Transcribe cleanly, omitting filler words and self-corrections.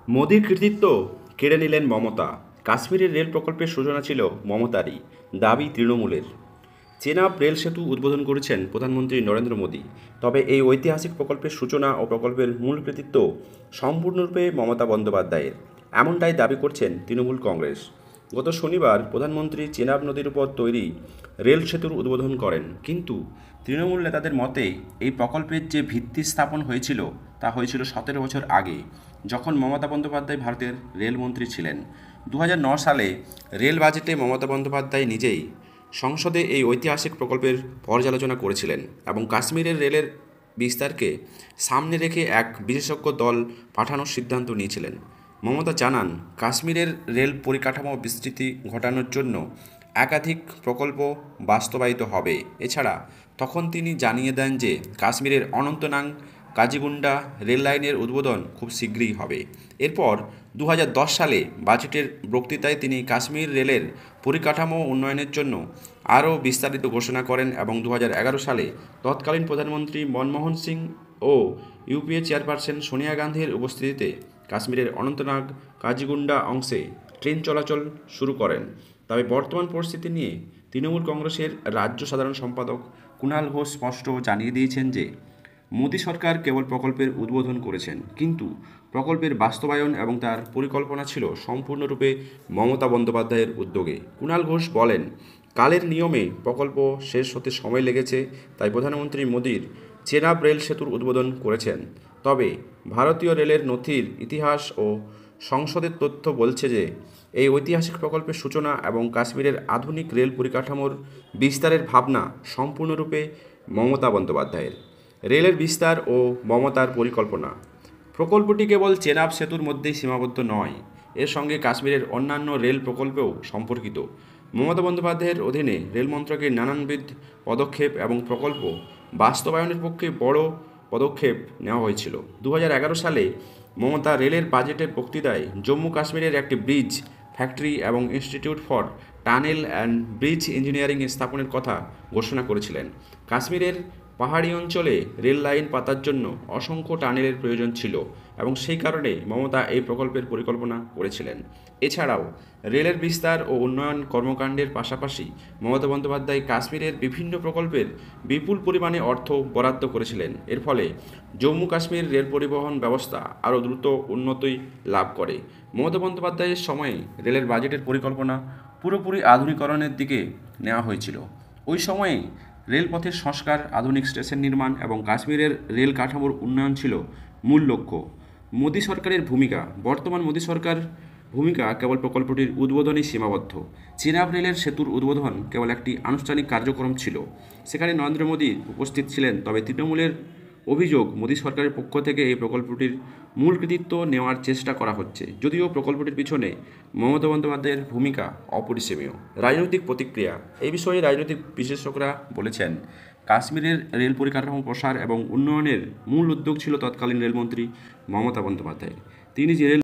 মোদির কৃতিত্ব কেড়ে নিলেন মমতা। কাশ্মীরের রেল প্রকল্পের সূচনা ছিল মমতারই, দাবি তৃণমূলের। চেনাব রেল সেতু উদ্বোধন করেছেন প্রধানমন্ত্রী নরেন্দ্র মোদী। তবে এই ঐতিহাসিক প্রকল্পের সূচনা ও প্রকল্পের মূল কৃতিত্ব সম্পূর্ণরূপে মমতা বন্দ্যোপাধ্যায়ের, এমনটাই দাবি করছেন তৃণমূল কংগ্রেস। গত শনিবার প্রধানমন্ত্রী চেনাব নদীর উপর তৈরি রেল সেতুর উদ্বোধন করেন, কিন্তু তৃণমূল নেতাদের মতে এই প্রকল্পের যে ভিত্তি স্থাপন হয়েছিল তা হয়েছিল 17 বছর আগে, যখন মমতা বন্দ্যোপাধ্যায় ভারতের রেলমন্ত্রী ছিলেন। 2009 সালে রেল বাজেটে মমতা বন্দ্যোপাধ্যায় নিজেই সংসদে এই ঐতিহাসিক প্রকল্পের পর্যালোচনা করেছিলেন এবং কাশ্মীরের রেলের বিস্তারকে সামনে রেখে এক বিশেষজ্ঞ দল পাঠানোর সিদ্ধান্ত নিয়েছিলেন। মমতা জানান, কাশ্মীরের রেল পরিকাঠামো বিস্তৃতি ঘটানোর জন্য একাধিক প্রকল্প বাস্তবায়িত হবে। এছাড়া তখন তিনি জানিয়ে দেন যে কাশ্মীরের অনন্তনাগ কাজিগুন্ডা রেল লাইনের উদ্বোধন খুব শীঘ্রই হবে। এরপর 2010 সালে বাজেটের বক্তৃতায় তিনি কাশ্মীর রেলের পরিকাঠামো উন্নয়নের জন্য আরও বিস্তারিত ঘোষণা করেন এবং 2011 সালে তৎকালীন প্রধানমন্ত্রী মনমোহন সিং ও ইউপিএ চেয়ারপারসন সোনিয়া গান্ধীর উপস্থিতিতে কাশ্মীরের অনন্তনাগ কাজিগুন্ডা অংশে ট্রেন চলাচল শুরু করেন। তবে বর্তমান পরিস্থিতি নিয়ে তৃণমূল কংগ্রেসের রাজ্য সাধারণ সম্পাদক কুণাল ঘোষ স্পষ্ট জানিয়ে দিয়েছেন যে মোদী সরকার কেবল প্রকল্পের উদ্বোধন করেছেন, কিন্তু প্রকল্পের বাস্তবায়ন এবং তার পরিকল্পনা ছিল সম্পূর্ণরূপে মমতা বন্দ্যোপাধ্যায়ের উদ্যোগে। কুণাল ঘোষ বলেন, কালের নিয়মে প্রকল্প শেষ হতে সময় লেগেছে, তাই প্রধানমন্ত্রী মোদীর চেনাব রেল সেতুর উদ্বোধন করেছেন। তবে ভারতীয় রেলের নথির ইতিহাস ও সংসদের তথ্য বলছে যে এই ঐতিহাসিক প্রকল্পের সূচনা এবং কাশ্মীরের আধুনিক রেল পরিকাঠামোর বিস্তারের ভাবনা সম্পূর্ণরূপে মমতা বন্দ্যোপাধ্যায়ের। রেলের বিস্তার ও মমতার পরিকল্পনা। প্রকল্পটি কেবল চেনাব সেতুর মধ্যেই সীমাবদ্ধ নয়, এর সঙ্গে কাশ্মীরের অন্যান্য রেল প্রকল্পেও সম্পর্কিত। মমতা বন্দ্যোপাধ্যায়ের অধীনে রেল মন্ত্রকের নানানবিধ পদক্ষেপ এবং প্রকল্প বাস্তবায়নের পক্ষে বড় পদক্ষেপ নেওয়া হয়েছিল। 2011 সালে মমতা রেলের বাজেটের বক্তৃতায় জম্মু কাশ্মীরের একটি ব্রিজ ফ্যাক্টরি এবং institute for tunnel and bridge engineering স্থাপনের কথা ঘোষণা করেছিলেন। কাশ্মীরের পাহাড়ি অঞ্চলে রেল লাইন পাতার জন্য অসংখ্য টানেলের প্রয়োজন ছিল এবং সেই কারণে মমতা এই প্রকল্পের পরিকল্পনা করেছিলেন। এছাড়াও রেলের বিস্তার ও উন্নয়ন কর্মকাণ্ডের পাশাপাশি মমতা বন্দ্যোপাধ্যায় কাশ্মীরের বিভিন্ন প্রকল্পের বিপুল পরিমাণে অর্থ বরাদ্দ করেছিলেন। এর ফলে জম্মু কাশ্মীর রেল পরিবহন ব্যবস্থা আরও দ্রুত উন্নতি লাভ করে। মমতা বন্দ্যোপাধ্যায়ের সময়ে রেলের বাজেটের পরিকল্পনা পুরোপুরি আধুনিকরণের দিকে নেওয়া হয়েছিল। ওই সময়ে রেলপথের সংস্কার, আধুনিক স্টেশন নির্মাণ এবং কাশ্মীরের রেল কাঠামোর উন্নয়ন ছিল মূল লক্ষ্য। মোদী সরকারের ভূমিকা। বর্তমান মোদী সরকার ভূমিকা কেবল প্রকল্পটির উদ্বোধনেই সীমাবদ্ধ। চেনাব রেলের সেতুর উদ্বোধন কেবল একটি আনুষ্ঠানিক কার্যক্রম ছিল, সেখানে নরেন্দ্র মোদী উপস্থিত ছিলেন। তবে তৃণমূলের অভিযোগ, মোদী সরকারের পক্ষ থেকে এই প্রকল্পটির মূল কৃতিত্ব নেওয়ার চেষ্টা করা হচ্ছে, যদিও প্রকল্পটির পিছনে মমতা বন্দ্যোপাধ্যায়ের ভূমিকা অপরিসীমীয়। রাজনৈতিক প্রতিক্রিয়া। এই বিষয়ে রাজনৈতিক বিশেষজ্ঞরা বলেছেন, কাশ্মীরের রেল পরিকাঠামো প্রসার এবং উন্নয়নের মূল উদ্যোগ ছিল তৎকালীন রেলমন্ত্রী মমতা বন্দ্যোপাধ্যায়। তিনি যে রেল